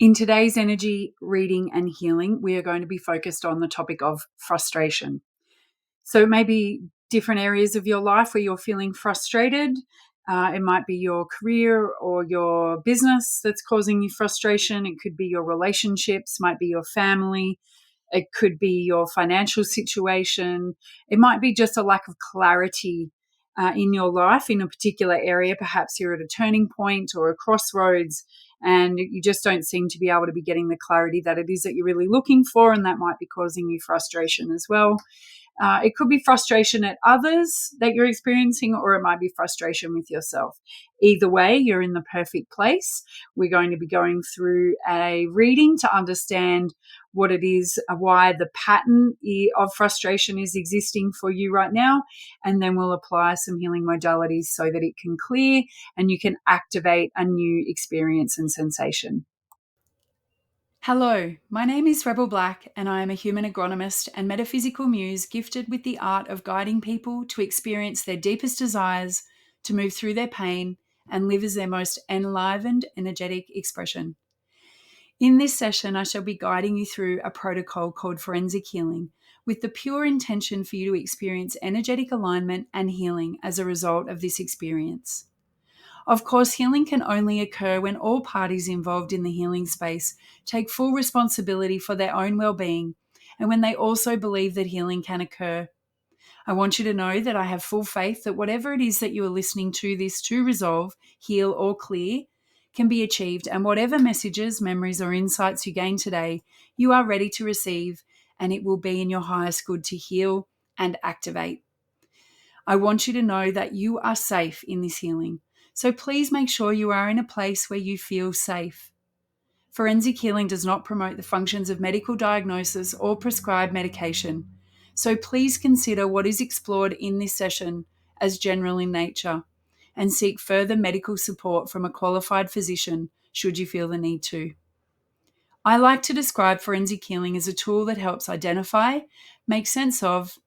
In today's energy reading and healing, we are going to be focused on the topic of frustration. So it may be different areas of your life where you're feeling frustrated. It might be your career or your business that's causing you frustration. It could be your relationships, might be your family. It could be your financial situation. It might be just a lack of clarity in your life in a particular area. Perhaps you're at a turning point or a crossroads and you just don't seem to be able to be getting the clarity that it is that you're really looking for, and that might be causing you frustration as well. It could be frustration at others that you're experiencing, or it might be frustration with yourself. Either way, you're in the perfect place. We're going to be going through a reading to understand what it is, why the pattern of frustration is existing for you right now, and then we'll apply some healing modalities so that it can clear and you can activate a new experience and sensation. Hello, my name is Rebel Black, and I am a human agronomist and metaphysical muse gifted with the art of guiding people to experience their deepest desires, to move through their pain, and live as their most enlivened, energetic expression. In this session, I shall be guiding you through a protocol called forensic healing, with the pure intention for you to experience energetic alignment and healing as a result of this experience. Of course, healing can only occur when all parties involved in the healing space take full responsibility for their own well-being and when they also believe that healing can occur. I want you to know that I have full faith that whatever it is that you are listening to this to resolve, heal, or clear can be achieved, and whatever messages, memories, or insights you gain today, you are ready to receive, and it will be in your highest good to heal and activate. I want you to know that you are safe in this healing. So please make sure you are in a place where you feel safe. Forensic healing does not promote the functions of medical diagnosis or prescribed medication. So please consider what is explored in this session as general in nature and seek further medical support from a qualified physician should you feel the need to. I like to describe forensic healing as a tool that helps identify, make sense of,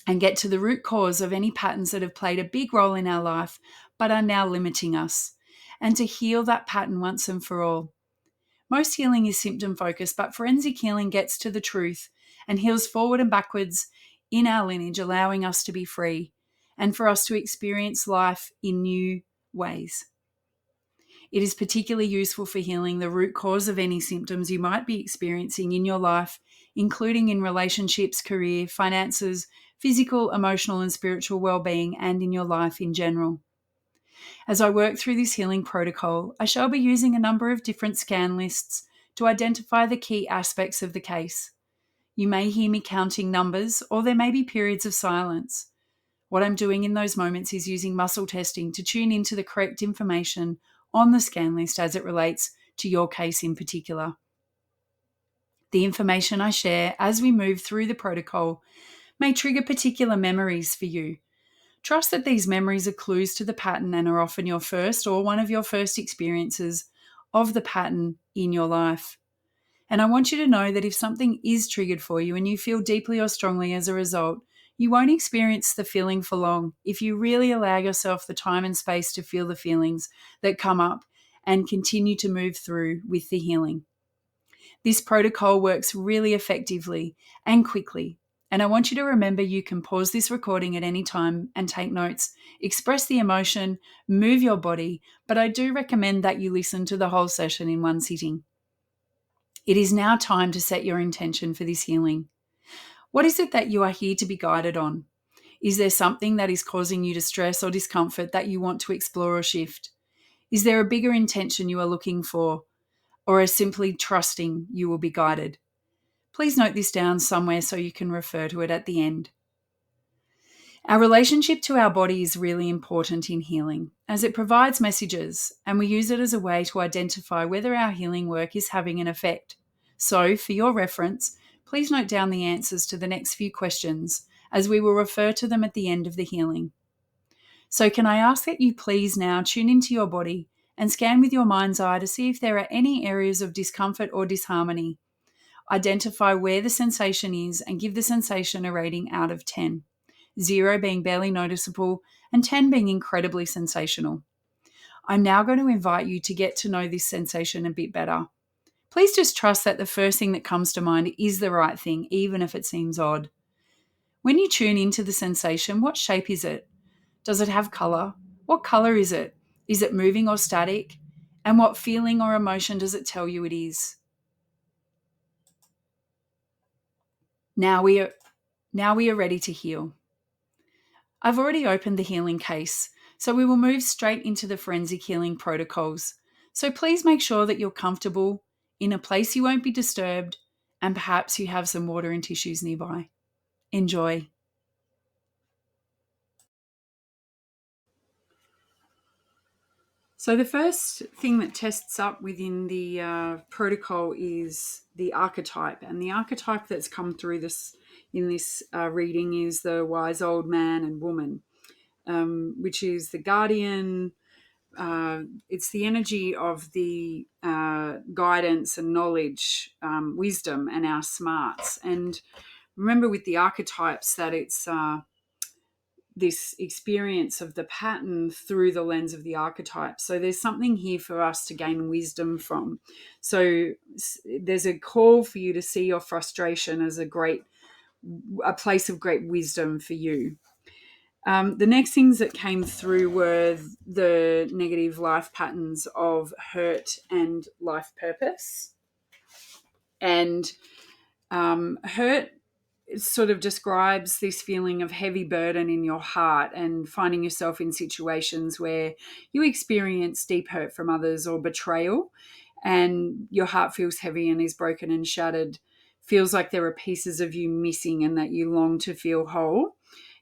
and get to the root cause of any patterns that have played a big role in our life but are now limiting us, and to heal that pattern once and for all. Most healing is symptom focused, but forensic healing gets to the truth and heals forward and backwards in our lineage, allowing us to be free and for us to experience life in new ways. It is particularly useful for healing the root cause of any symptoms you might be experiencing in your life, including in relationships, career, finances, physical, emotional, and spiritual well-being, and in your life in general. As I work through this healing protocol, I shall be using a number of different scan lists to identify the key aspects of the case. You may hear me counting numbers, or there may be periods of silence. What I'm doing in those moments is using muscle testing to tune into the correct information on the scan list as it relates to your case in particular. The information I share as we move through the protocol may trigger particular memories for you. Trust that these memories are clues to the pattern and are often your first or one of your first experiences of the pattern in your life. And I want you to know that if something is triggered for you and you feel deeply or strongly as a result, you won't experience the feeling for long if you really allow yourself the time and space to feel the feelings that come up and continue to move through with the healing. This protocol works really effectively and quickly. And I want you to remember you can pause this recording at any time and take notes, express the emotion, move your body, but I do recommend that you listen to the whole session in one sitting. It is now time to set your intention for this healing. What is it that you are here to be guided on? Is there something that is causing you distress or discomfort that you want to explore or shift? Is there a bigger intention you are looking for, or are simply trusting you will be guided? Please note this down somewhere so you can refer to it at the end. Our relationship to our body is really important in healing, as it provides messages, and we use it as a way to identify whether our healing work is having an effect. So, for your reference, please note down the answers to the next few questions, as we will refer to them at the end of the healing. So, can I ask that you please now tune into your body and scan with your mind's eye to see if there are any areas of discomfort or disharmony. Identify where the sensation is and give the sensation a rating out of 10. 0 being barely noticeable and 10 being incredibly sensational. I'm now going to invite you to get to know this sensation a bit better. Please just trust that the first thing that comes to mind is the right thing, even if it seems odd. When you tune into the sensation, what shape is it? Does it have color? What color is it? Is it moving or static? And what feeling or emotion does it tell you it is? Now we are ready to heal. I've already opened the healing case, so we will move straight into the forensic healing protocols. So please make sure that you're comfortable, in a place you won't be disturbed, and perhaps you have some water and tissues nearby. Enjoy. So the first thing that tests up within the protocol is the archetype, and the archetype that's come through this in this reading is the wise old man and woman, which is the guardian. It's the energy of the guidance and knowledge, wisdom, and our smarts. And remember with the archetypes that it's this experience of the pattern through the lens of the archetype. So there's something here for us to gain wisdom from. So there's a call for you to see your frustration as a place of great wisdom for you. The next things that came through were the negative life patterns of hurt and life purpose. And hurt sort of describes this feeling of heavy burden in your heart and finding yourself in situations where you experience deep hurt from others or betrayal, and your heart feels heavy and is broken and shattered, feels like there are pieces of you missing and that you long to feel whole.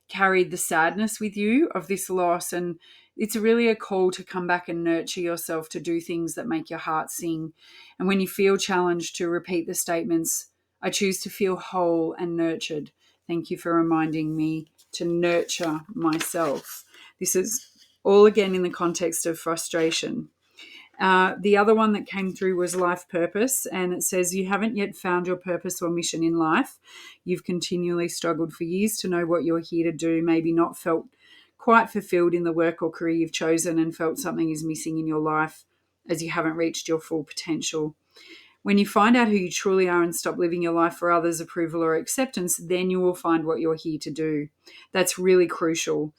Carried the sadness with you of this loss, and it's really a call to come back and nurture yourself, to do things that make your heart sing. And when you feel challenged, to repeat the statements, I choose to feel whole and nurtured. Thank you for reminding me to nurture myself. This is all again in the context of frustration. The other one that came through was life purpose, and it says, you haven't yet found your purpose or mission in life. You've continually struggled for years to know what you're here to do, maybe not felt quite fulfilled in the work or career you've chosen, and felt something is missing in your life as you haven't reached your full potential. When you find out who you truly are and stop living your life for others' approval or acceptance, then you will find what you're here to do. That's really crucial.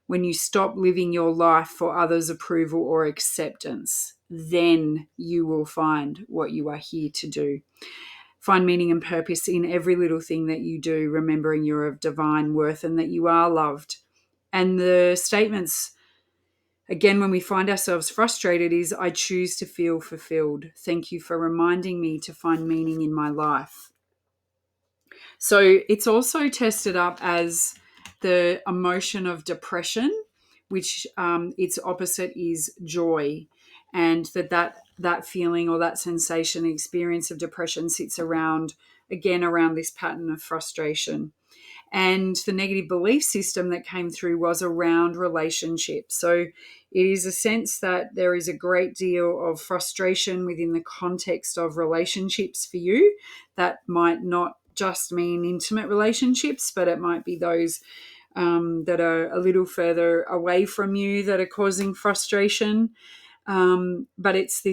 When you stop living your life for others' approval or acceptance, then you will find what you are here to do. Find meaning and purpose in every little thing that you do, remembering you're of divine worth and that you are loved. And the statements, again, when we find ourselves frustrated, is, I choose to feel fulfilled. Thank you for reminding me to find meaning in my life. So it's also tested up as the emotion of depression, which its opposite is joy, and that feeling or that sensation, experience of depression sits around this pattern of frustration. And the negative belief system that came through was around relationships. So it is a sense that there is a great deal of frustration within the context of relationships for you. That might not just mean intimate relationships, but it might be those that are a little further away from you that are causing frustration. But it's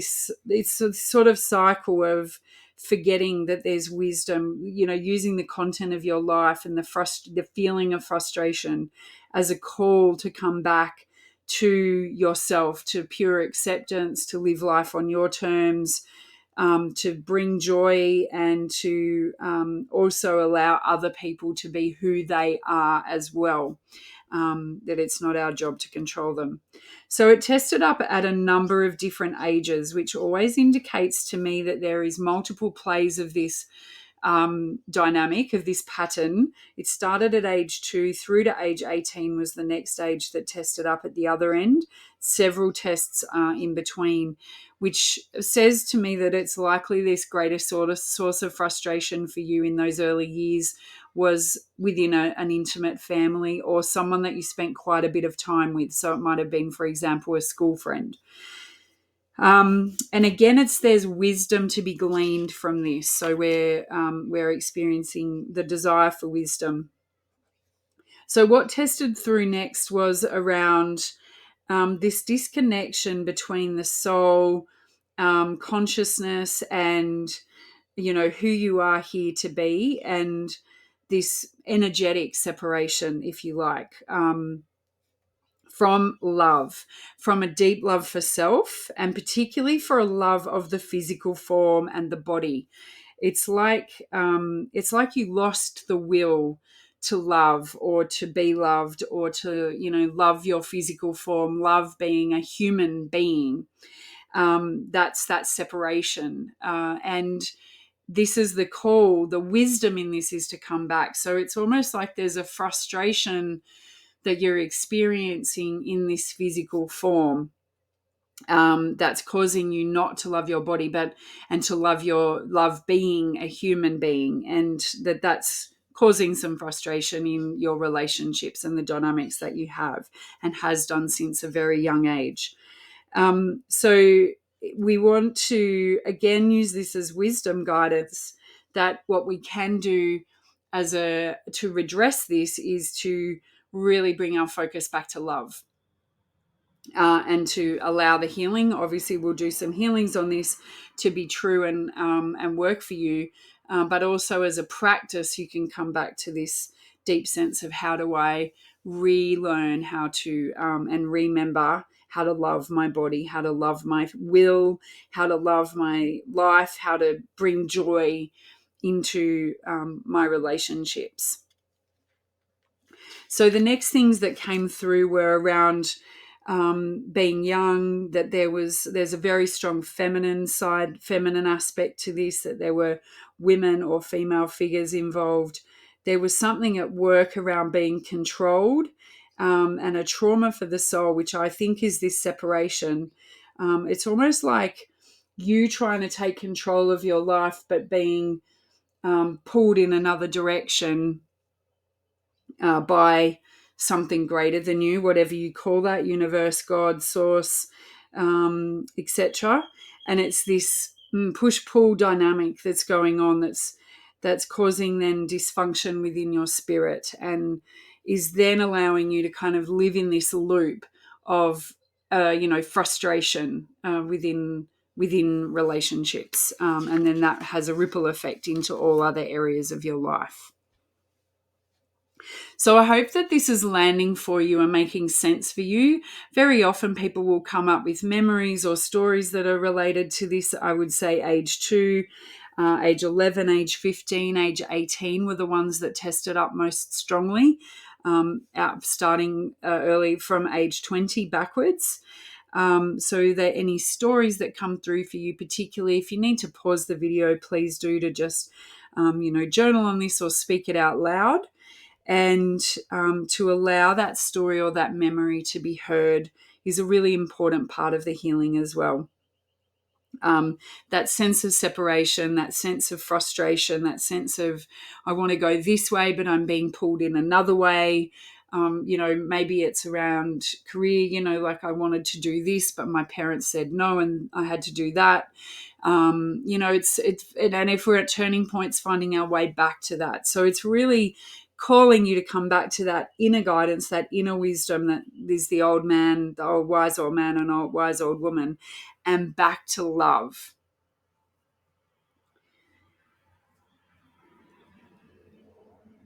a sort of cycle of forgetting that there's wisdom, using the content of your life and the feeling of frustration as a call to come back to yourself, to pure acceptance, to live life on your terms, to bring joy, and to also allow other people to be who they are as well. That it's not our job to control them. So it tested up at a number of different ages, which always indicates to me that there is multiple plays of this dynamic, of this pattern. It started at age 2 through to age 18 was the next age that tested up at the other end. Several tests in between, which says to me that it's likely this greatest sort of source of frustration for you in those early years was within an intimate family or someone that you spent quite a bit of time with. So it might have been, for example, a school friend. And again, there's wisdom to be gleaned from this. So we're experiencing the desire for wisdom. So what tested through next was around this disconnection between the soul consciousness and, who you are here to be, and this energetic separation, if you like, from love, from a deep love for self, and particularly for a love of the physical form and the body. It's like you lost the will to love or to be loved or to, love your physical form, love being a human being. That's that separation. And this is the call. The wisdom in this is to come back. So it's almost like there's a frustration that you're experiencing in this physical form, that's causing you not to love your body, and to love being a human being, and that's causing some frustration in your relationships and the dynamics that you have and has done since a very young age. So we want to again use this as wisdom guidance, that what we can do to redress this is to really bring our focus back to love, and to allow the healing. Obviously, we'll do some healings on this to be true and work for you. But also as a practice, you can come back to this deep sense of how do I relearn how to and remember how to love my body, how to love my will, how to love my life, how to bring joy into my relationships. So the next things that came through were around being young, that there's a very strong feminine aspect to this, that there were women or female figures involved. There was something at work around being controlled, and a trauma for the soul, which I think is this separation. It's almost like you trying to take control of your life, but being pulled in another direction by something greater than you, whatever you call that, universe, God, source, etc. And it's this push-pull dynamic that's going on, that's causing then dysfunction within your spirit, and is then allowing you to kind of live in this loop of frustration within relationships, and then that has a ripple effect into all other areas of your life. So I hope that this is landing for you and making sense for you. Very often people will come up with memories or stories that are related to this. I would say age 2, age 11, age 15, age 18 were the ones that tested up most strongly, starting early from age 20 backwards. So that any stories that come through for you, particularly if you need to pause the video, please do, to just journal on this or speak it out loud. And to allow that story or that memory to be heard is a really important part of the healing as well. That sense of separation, that sense of frustration, that sense of I want to go this way, but I'm being pulled in another way. Maybe it's around career, like I wanted to do this, but my parents said no, and I had to do that. And if we're at turning points, finding our way back to that. So it's really calling you to come back to that inner guidance, that inner wisdom that is the old man, the old wise old man and old wise old woman, and back to love.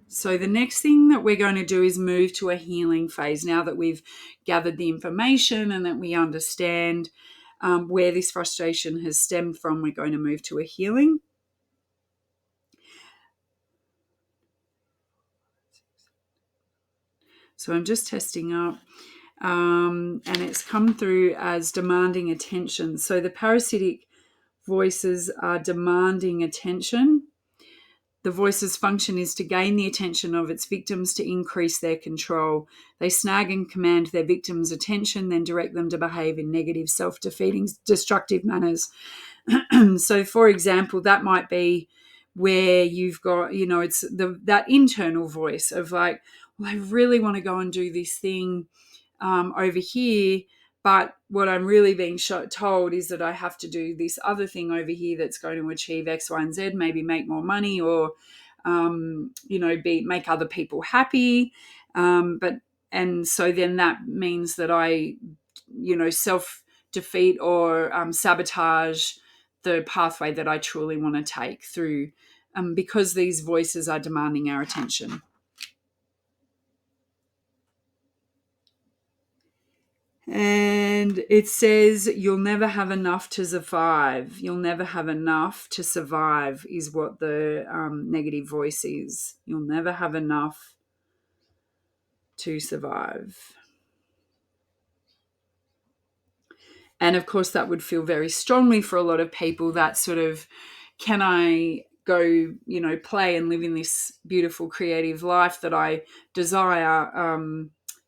So the next thing that we're going to do is move to a healing phase. Now that we've gathered the information and that we understand where this frustration has stemmed from, we're going to move to a healing. So I'm just testing up. And it's come through as demanding attention. So the parasitic voices are demanding attention. The voice's function is to gain the attention of its victims to increase their control. They snag and command their victims' attention, then direct them to behave in negative, self-defeating, destructive manners. So, for example, that might be where you've got, it's that internal voice of like, well, I really want to go and do this thing over here, but what I'm really being told is that I have to do this other thing over here that's going to achieve X, Y, and Z, maybe make more money or, make other people happy. And so then that means that I, defeat or sabotage the pathway that I truly want to take through, because these voices are demanding our attention. And it says, you'll never have enough to survive. You'll never have enough to survive is what the negative voice is. You'll never have enough to survive. And of course, that would feel very strongly for a lot of people, that sort of, can I go, play and live in this beautiful creative life that I desire,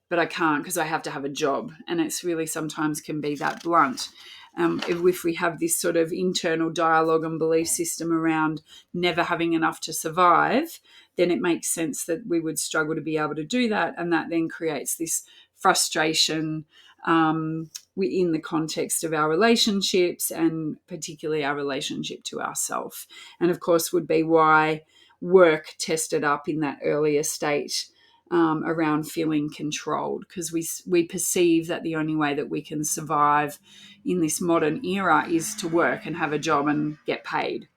but I can't because I have to have a job. And it's really sometimes can be that blunt. If we have this sort of internal dialogue and belief system around never having enough to survive, then it makes sense that we would struggle to be able to do that. And that then creates this frustration in the context of our relationships, and particularly our relationship to ourselves. And of course would be why work tested up in that earlier state around feeling controlled, because we perceive that the only way that we can survive in this modern era is to work and have a job and get paid.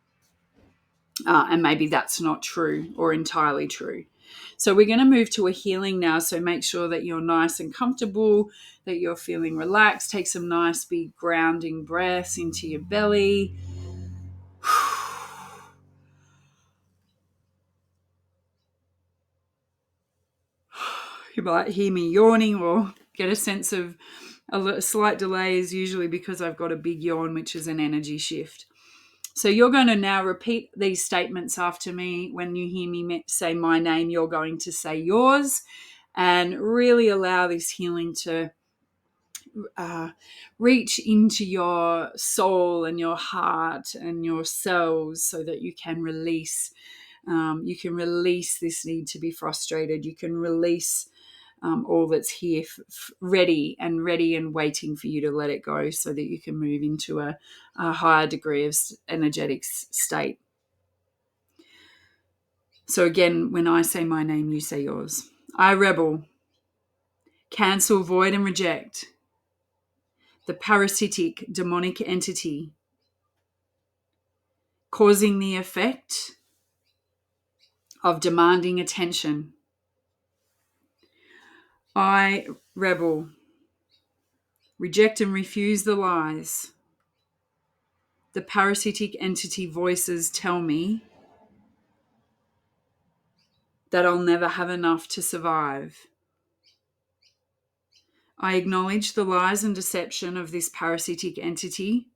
And maybe that's not true or entirely true. So we're going to move to a healing now. So make sure that you're nice and comfortable, that you're feeling relaxed. Take some nice big grounding breaths into your belly. You might hear me yawning or get a sense of a slight delay, is usually because I've got a big yawn, which is an energy shift. So you're going to now repeat these statements after me. When you hear me say my name, you're going to say yours, and really allow this healing to reach into your soul and your heart and your cells, so that you can release. You can release this need to be frustrated. You can release all that's here ready and waiting for you to let it go, so that you can move into a higher degree of energetic state. So again, when I say my name, you say yours. I rebel, cancel, void and reject the parasitic demonic entity causing the effect of demanding attention. I rebel, reject and refuse the lies the parasitic entity voices tell me that I'll never have enough to survive. I acknowledge the lies and deception of this parasitic entity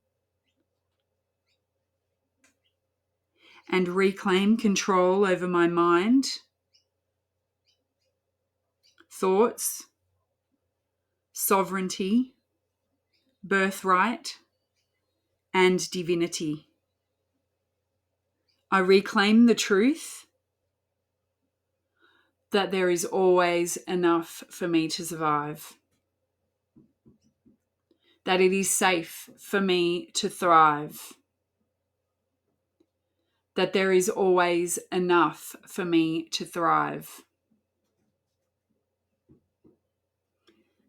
and reclaim control over my mind, thoughts, sovereignty, birthright, and divinity. I reclaim the truth that there is always enough for me to survive, that it is safe for me to thrive, that there is always enough for me to thrive,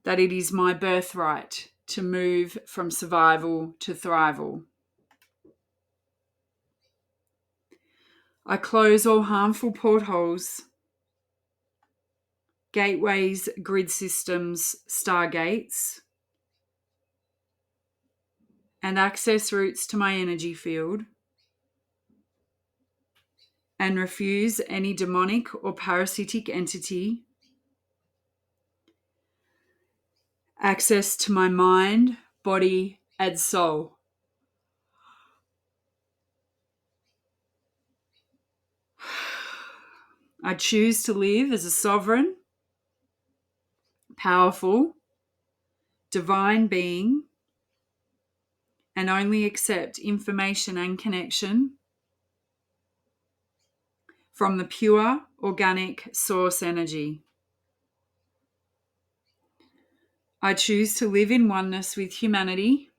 that it is my birthright to move from survival to thrival. I close all harmful portholes, gateways, grid systems, stargates, and access routes to my energy field, and refuse any demonic or parasitic entity access to my mind, body, and soul. I choose to live as a sovereign, powerful, divine being, and only accept information and connection from the pure, organic source energy. I choose to live in oneness with humanity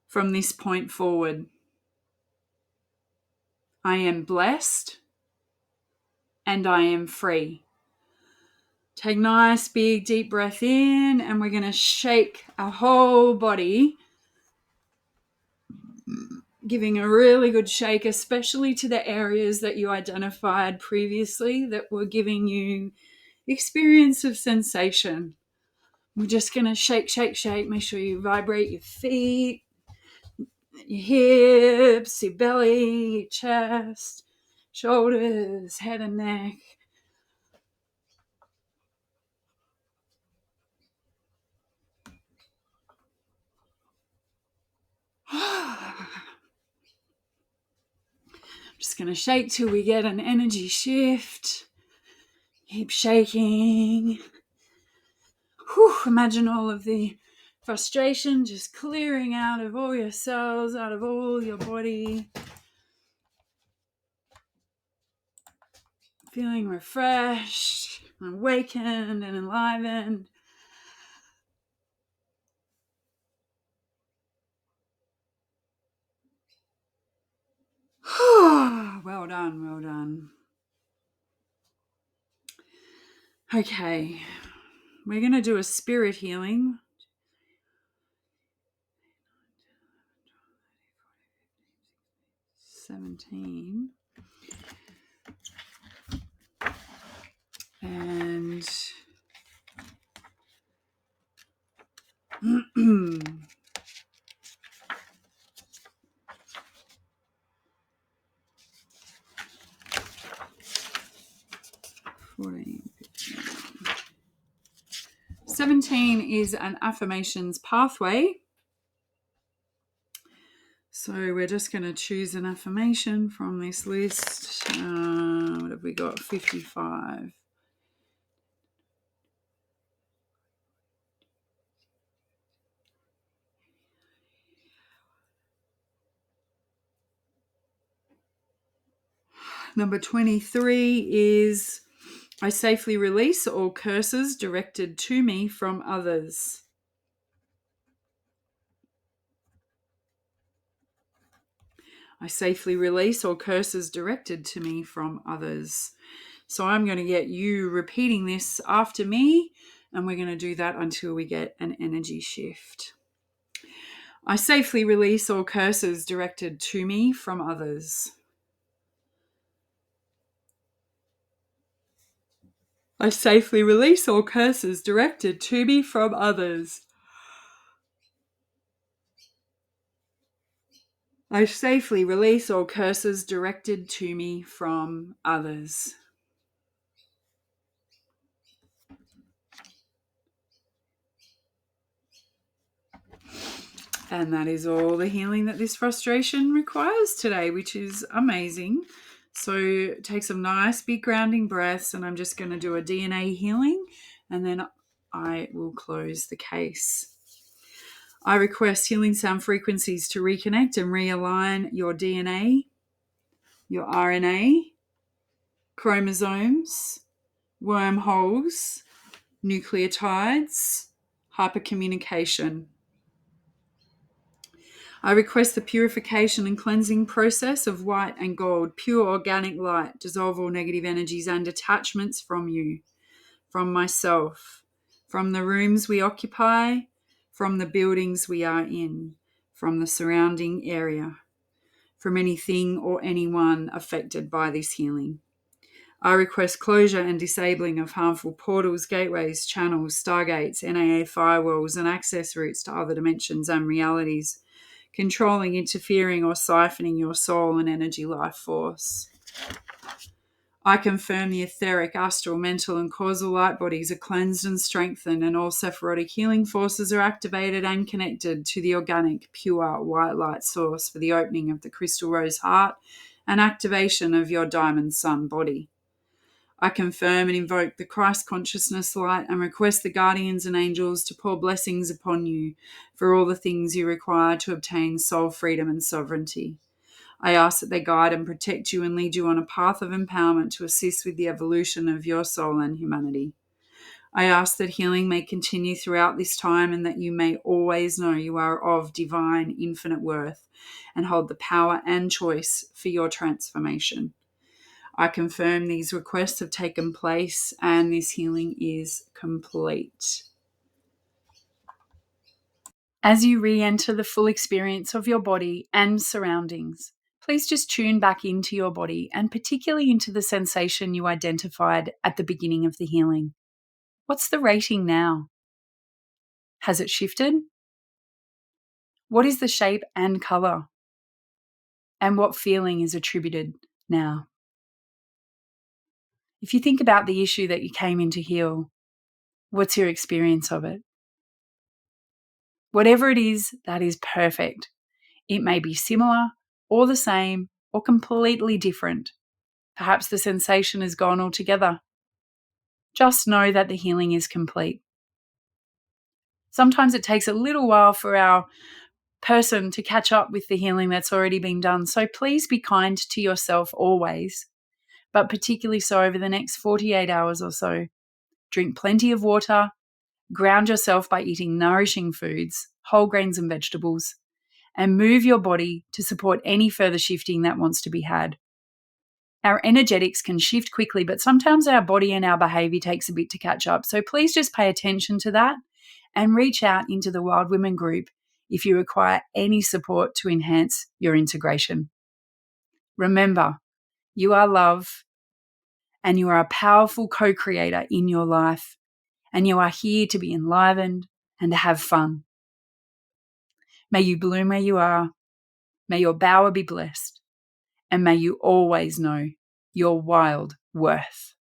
from this point forward. I am blessed and I am free. Take nice, big, deep breath in, and we're going to shake our whole body, giving a really good shake, especially to the areas that you identified previously that were giving you experience of sensation. We're just going to shake, shake, shake. Make sure you vibrate your feet, your hips, your belly, your chest, shoulders, head and neck. Just going to shake till we get an energy shift. Keep shaking. Imagine all of the frustration just clearing out of all your cells, out of all your body. Feeling refreshed, awakened, and enlivened. Well done, well done. Okay, we're going to do a spirit healing. $17. And $14. 17 is an affirmations pathway. So we're just going to choose an affirmation from this list. What have we got? 55. Number 23 is, I safely release all curses directed to me from others. I safely release all curses directed to me from others. So I'm going to get you repeating this after me, and we're going to do that until we get an energy shift. I safely release all curses directed to me from others. I safely release all curses directed to me from others. I safely release all curses directed to me from others. And that is all the healing that this frustration requires today, which is amazing. So take some nice big grounding breaths, and I'm just going to do a DNA healing, and then I will close the case. I request healing sound frequencies to reconnect and realign your DNA, your RNA, chromosomes, wormholes, nucleotides, hypercommunication. I request the purification and cleansing process of white and gold, pure organic light, dissolve all negative energies and attachments from you, from myself, from the rooms we occupy, from the buildings we are in, from the surrounding area, from anything or anyone affected by this healing. I request closure and disabling of harmful portals, gateways, channels, stargates, NAA firewalls, and access routes to other dimensions and realities, controlling, interfering, or siphoning your soul and energy life force. I confirm the etheric, astral, mental, and causal light bodies are cleansed and strengthened, and all Sephirotic healing forces are activated and connected to the organic, pure, white light source for the opening of the crystal rose heart and activation of your diamond sun body. I confirm and invoke the Christ consciousness light and request the guardians and angels to pour blessings upon you for all the things you require to obtain soul freedom and sovereignty. I ask that they guide and protect you and lead you on a path of empowerment to assist with the evolution of your soul and humanity. I ask that healing may continue throughout this time and that you may always know you are of divine, infinite worth and hold the power and choice for your transformation. I confirm these requests have taken place and this healing is complete. As you re-enter the full experience of your body and surroundings, please just tune back into your body and particularly into the sensation you identified at the beginning of the healing. What's the rating now? Has it shifted? What is the shape and color? And what feeling is attributed now? If you think about the issue that you came in to heal, what's your experience of it? Whatever it is, that is perfect. It may be similar or the same or completely different. Perhaps the sensation is gone altogether. Just know that the healing is complete. Sometimes it takes a little while for our person to catch up with the healing that's already been done. So please be kind to yourself always, but particularly so over the next 48 hours or so. Drink plenty of water, ground yourself by eating nourishing foods, whole grains and vegetables, and move your body to support any further shifting that wants to be had. Our energetics can shift quickly, but sometimes our body and our behavior takes a bit to catch up. So please just pay attention to that and reach out into the Wild Women group if you require any support to enhance your integration. Remember, you are love and you are a powerful co-creator in your life, and you are here to be enlivened and to have fun. May you bloom where you are. May your bower be blessed. And may you always know your wild worth.